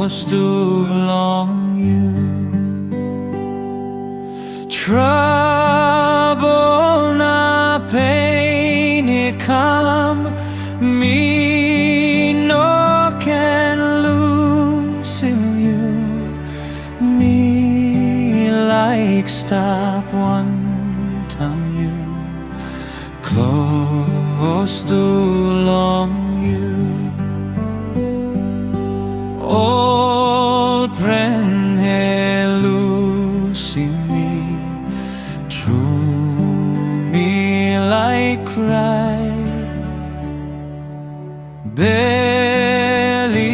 close to long you. Trouble na pain it come, me no can lose in you. Me like stop one time you, close to long you. All friend he losing me, true me like cry. Barely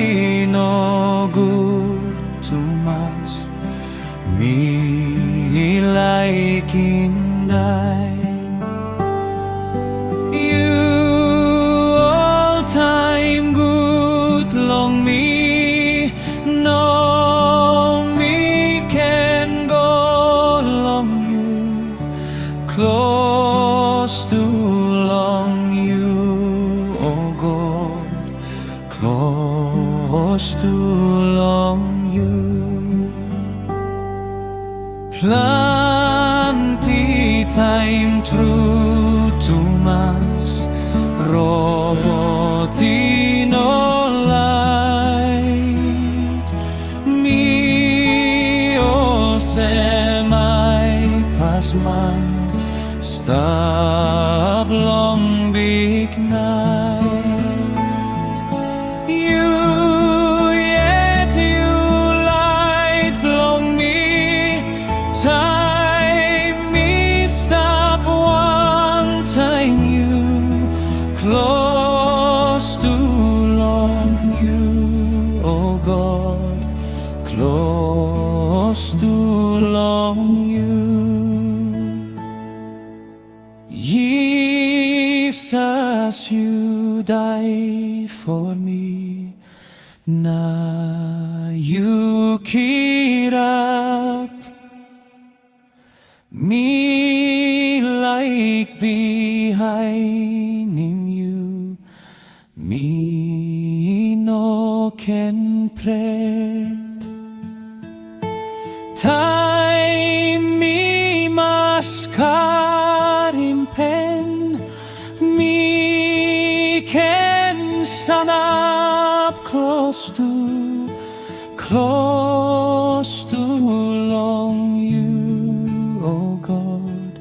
no good too much, me like in die. You all time good long me, no me can go long you, close to long you, oh God, close to long you. Plenty time through to mass roti no light, me all semi pass man stop long big night. You yet you light long me time, me stop one time you, close to long you, oh God, close to long you. Jesus, you die for me, now you keep up me like behind in you, me no can pray. Time me must cut in pen, me can stand up close to long you, oh God,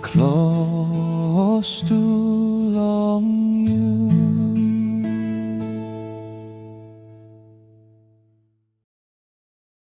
close to long you.